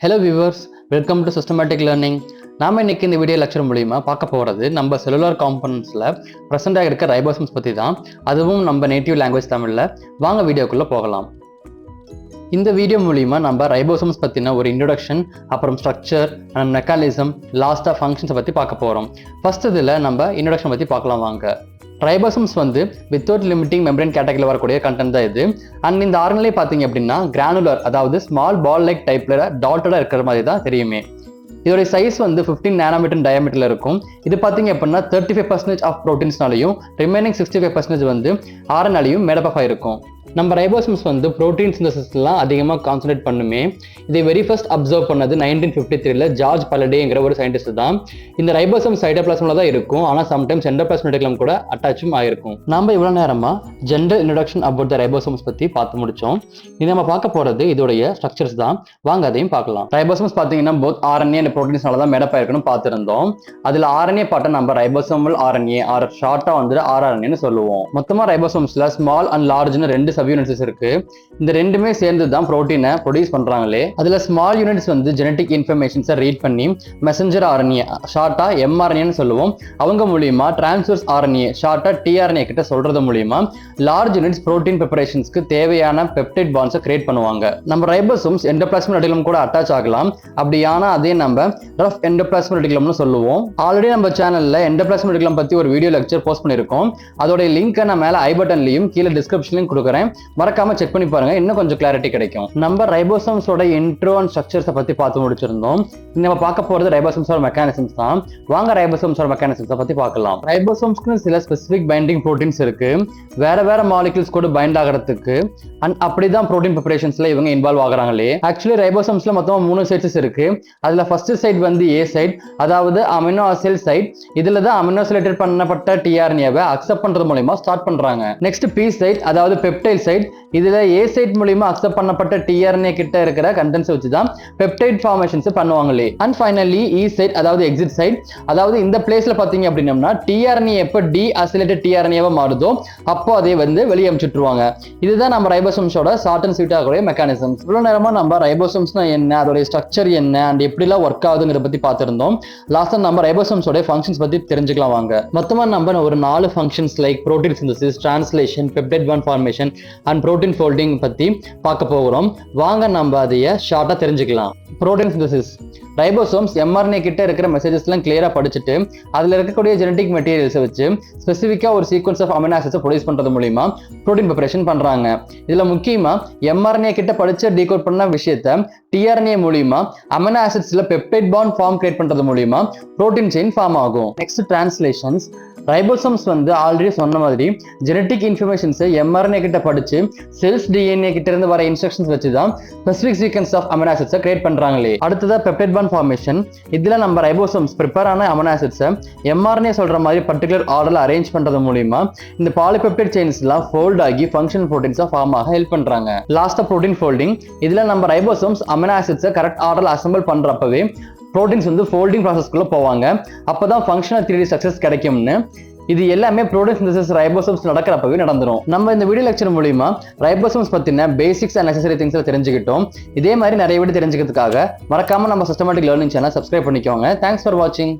Hello viewers, welcome to Systematic Learning. நாம இன்னைக்கு இந்த வீடியோ லெக்சர் மூலமா பார்க்க போறது நம்ம செல்லுலார் காம்பனன்ட்ஸ்ல பிரசன்ட் ஆகிருக்க ரைபோசோம்ஸ் பத்தி தான். அதுவும் நம்ம நேட்டிவ் லாங்குவேஜ் தமிழ்ல. வாங்க வீடியோக்குள்ள போகலாம். இந்த வீடியோ மூலமா நம்ம ரைபோசோம்ஸ் பத்தின ஒரு இன்ட்ரோடக்ஷன், அப்புறம் ஸ்ட்ரக்சர் அண்ட் மெக்கானிசம், லாஸ்டா ஃபங்க்ஷன்ஸ் பத்தி பார்க்க போறோம். ஃபர்ஸ்ட் இதுல நம்ம இன்ட்ரோடக்ஷன் பத்தி பார்க்கலாம் வாங்க. ரைபோசோம்ஸ் வந்து வித்தவுட் லிமிட்டிங் மெம்பரேன் கேட்டகரியில் வரக்கூடிய கண்டென்ட் தான் இது. அண்ட் இந்த ஆர்என்ஏ பார்த்தீங்க அப்படின்னா கிரானுலர், அதாவது ஸ்மால் பால் லைக் டைப்ல டாட்டடாக இருக்கிற மாதிரி தான் தெரியுமே. இதோட சைஸ் வந்து 15 நானோமீட்டர் டயாமீட்டர்ல இருக்கும். இது பார்த்தீங்க அப்படின்னா 35% ஆஃப் ப்ரோட்டீன்ஸ்னாலையும் ரிமைனிங் 65% வந்து ஆர்என்ஏலையும் மேடப் ஆயிருக்கும். நம்ம ரைபோசோம்ஸ் வந்து ப்ரோட்டீன் சிந்தசிஸ்லாம் அதிகமாக கான்சன்ட்ரேட் பண்ணுமே. இதை வெரி ஃபர்ஸ்ட் அப்சர்வ் பண்ணது 1953ல ஜார்ஜ் பலடேங்கிற ஒரு சயின்டிஸ்ட் தான். இந்த ரைபோசோம் சைட்டோபிளாஸ்மில் தான் இருக்கும், ஆனால் சம்டைம்ஸ் எண்டோபிளாஸ்மிக் ரெட்டிகுலம் கூட அட்டாச்சும் ஆயிருக்கும். நம்ம இவ்வளோ நேரமா general introduction about the ribosomes பற்றி பார்த்து முடிச்சோம். இது நம்ம பார்க்க போறது இதோடைய ஸ்ட்ரக்சர்ஸ் தான். வாங்க அதையும் பார்க்கலாம். ரைபோசோம்ஸ் பார்த்தீங்கன்னா போத் ஆர்என்ஏ அண்ட் ப்ரோட்டீன்ஸ்னால தான் மேடப் ஆயிருக்குன்னு பார்த்துருந்தோம். அதில் ஆர்என்ஏ பாட்டை நம்ம ரைபோசோமல் ஆர்என்ஏ ஆர் ஷார்ட்டா வந்து ஆர்ஆர்என்ஏன்னு சொல்லுவோம். மொத்தமாக ரைபோசோம்ஸ்ல ஸ்மால் அண்ட் லார்ஜ்னு ரெண்டு சப் யூனிட்ஸ் இருக்கு. இந்த ரெண்டுமே சேர்ந்து தான் புரோட்டீனை ப்ரொடியூஸ் பண்றாங்களே. அதுல ஸ்மால் யூனிட்ஸ் வந்து ஜெனடிக் இன்ஃபர்மேஷன்ஸை ரீட் பண்ணி மெசஞ்சர் ஆர்என்ஏ ஷார்ட்டா mRNAன்னு சொல்லுவோம், அவங்க மூலியமா டிரான்ஸ்வர்ஸ் ஆர்என்ஏ ஷார்ட்டா tRNA கிட்ட சொல்றது மூலியமா லார்ஜ் யூனிட்ஸ் புரோட்டீன் ப்ரிப்பரேஷன்ஸ்க்கு தேவையான பெப்டைட் பாண்ட்ஸை கிரியேட் பண்ணுவாங்க. நம்ம ரைபோசோம்ஸ் எண்டோபிளாஸ்மிக் ரெட்டிகுலம் கூட அட்டாச் ஆகலாம். அப்படியான அதே நம்ம ரஃப் எண்டோபிளாஸ்மிக் ரெட்டிகுலம்னு சொல்லுவோம். ஆல்ரெடி நம்ம சேனல்ல எண்டோபிளாஸ்மிக் ரெட்டிகுலம் பத்தி ஒரு வீடியோ லெக்சர் போஸ்ட் பண்ணிருக்கோம். அதோட லிங்க் நான் மேல ஐ பட்டன்லயும் கீழே டிஸ்கிரிப்ஷன்லயும் கொடுக்குறேன். மறக்காம செக் பண்ணி பாருங்க, இன்னும் கொஞ்சம் கிளாரிட்டி கிடைக்கும். நம்ம ரைபோசோம்ஸோட இன்ட்ரோ அண்ட் ஸ்ட்ரக்சர்ஸை பத்தி பார்த்து முடிச்சிருந்தோம். நம்ம பார்க்க போறது ரைபோசோம்ஸோட மெக்கானிசம்ஸ் தான். வாங்க ரைபோசோம்ஸோட மெக்கானிசம்ஸை பத்தி பார்க்கலாம். ரைபோசோம்ஸ்க்கு சில ஸ்பெசிபிக் பைண்டிங் ப்ரோட்டீன்ஸ் இருக்கு, வேற மாலிகூல்ஸ் கூட பைண்ட் ஆகிறதுக்கு. அண்ட் அப்படிதான் ப்ரோட்டீன் ப்ரிப்பரேஷன்ஸ்ல இவங்க இன்வால்வ் ஆகுறாங்களே. ஆக்சுவலி ரைபோசோம்ஸ்ல மொத்தம் 3 சைட்ஸ் இருக்கு. அதுல ஃபர்ஸ்ட் சைட் வந்து ஏ சைட், அதாவது அமினோ அசில் சைட். இதுல தான் அமினோசிலேட்டட் பண்ணப்பட்ட tRNAவை அக்செப்ட் பண்றது மூலமா ஸ்டார்ட் பண்றாங்க. நெக்ஸ்ட் பி சைட், அதாவது பெப்டைட் சைட். இதுல ஏ சைட் மூலமா அக்செப்ட் பண்ணப்பட்ட tRNA கிட்ட இருக்கிற கண்டென்ட்ஸ் வச்சு தான் பெப்டைட் ஃபார்மேஷன்ஸ் பண்ணுவாங்களே. அண்ட் ஃபைனலி இ சைட், அதாவது எக்ஸிட் சைட். அதாவது இந்த பிளேஸ்ல பாத்தீங்க அப்படின்னா tRNA எப்ப டி அசிலேட்டட் tRNAவா மாறுதோ அப்போ அதை வந்து வெளியே அனுப்பிச்சுட்டுருவாங்க. இதுதான் நம்ம ரைபோசோம்ஸோட ஷார்ட் அண்ட் ஸ்வீட் ஆகக்கூடிய மெக்கானிசம்ஸ். இவ்வளவு நேரமா நம்ம ரைபோசோம்ஸ்னா என்ன, அதோட ஸ்ட்ரக்சர் என்ன, அண்ட் எப்படிலாம் ஒர்க் ஆகுதுங்கிற பத்தி பார்த்திருந்தோம். லாஸ்டா நம்ம ரைபோசோம்ஸோட ஃபங்க்ஷன்ஸ் பத்தி தெரிஞ்சுக்கலாம் வாங்க. மொத்தமா நம்ம ஒரு 4 functions like protein synthesis, translation, peptide bond formation and protein folding பத்தி பார்க்க போகிறோம். வாங்க நம்ம அதைய ஷார்ட்டா தெரிஞ்சுக்கலாம். Protein synthesis. ரைபோசோம்ஸ் mRNA கிட்ட இருக்கிற மெசேஜஸ்லாம் கிளியரா படிச்சுட்டு அதுல இருக்கக்கூடிய ஜெனடிக் மெட்டீரியல்ஸை வச்சு ஸ்பெசிஃபிக்கா ஒரு சீக்வன்ஸ் ஆஃப் அமினோ ஆசிட்ஸை ப்ரொடியூஸ் பண்றது மூலமா புரோட்டீன் ப்ரிப்பரேஷன் பண்றாங்க. இதுல முக்கியமா mRNA கிட்ட படிச்ச டீகோட் பண்ண விஷயத்த tRNA மூலமா அமினோ ஆசிட்ஸ்ல பெப்டைட் பாண்ட் ஃபார்ம் கிரியேட் பண்றது மூலமா புரோட்டீன் செயின் ஃபார்ம் ஆகும். Next translations. ரைபோசோம்ஸ் வந்து ஆல்ரெடி சொன்ன மாதிரி ஜெனடிக் இன்ஃபர்மேஷன்ஸை mRNA கிட்ட படிச்சு செல்ஸ் DNA கிட்ட இருந்து வர இன்ஸ்ட்ரக்ஷன்ஸ் வச்சு தான் ஸ்பெசிஃபிக் சீக்வன்ஸ் ஆஃப் அமினோ ஆசிட்ஸை கிரியேட் பண்றாங்களே. அடுத்ததா பெப்டைட் பாண்ட் ஃபார்மேஷன். இதுல நம்ம ரைபோசோம்ஸ் ப்ரிப்பேர் ஆன அமினோ ஆசிட்ஸை mRNA சொல்ற மாதிரி பர்டிகுலர் ஆர்டர்ல அரேஞ்ச் பண்றது மூலமா இந்த பாலிபெப்டைட் செயின்ஸ்லாம் ஃபோல்ட் ஆகி ஃபங்க்ஷனல் ப்ரோட்டீன்ஸா ஃபார்ம் ஆக ஹெல்ப் பண்றாங்க. லாஸ்டா புரோட்டீன் ஃபோல்டிங். இதுல நம்ம ரைபோசோம்ஸ் அமினோ ஆசிட்ஸை கரெக்ட் ஆர்டர்ல அசெம்பிள் பண்றப்பவே புரோட்டீன்ஸ் வந்து ஃபோல்டிங் ப்ராசஸ்க்குள்ள போவாங்க. அப்பதான் ஃபங்க்ஷனல் 3D சக்சஸ் கிடைக்கும்னு. இது எல்லாமே புரோட்டீன் சிந்தசிஸ் ரைபோசோம்ஸ் நடக்கிறப்பவே நடந்துரும். நம்ம இந்த வீடியோ லெக்சர் மூலமா ரைபோசோம்ஸ் பத்தின பேசிக்ஸ் அண்ட் நெசசரி திங்ஸ் தெரிஞ்சுக்கிட்டோம். இதே மாதிரி நிறைய வீடியோ தெரிஞ்சுக்கிறதுக்காக மறக்காம நம்ம சிஸ்டமேட்டிக் லேர்னிங் சேனல் சப்ஸ்கிரைப் பண்ணிக்கோங்க. தேங்க்ஸ் ஃபார் வாட்சிங்.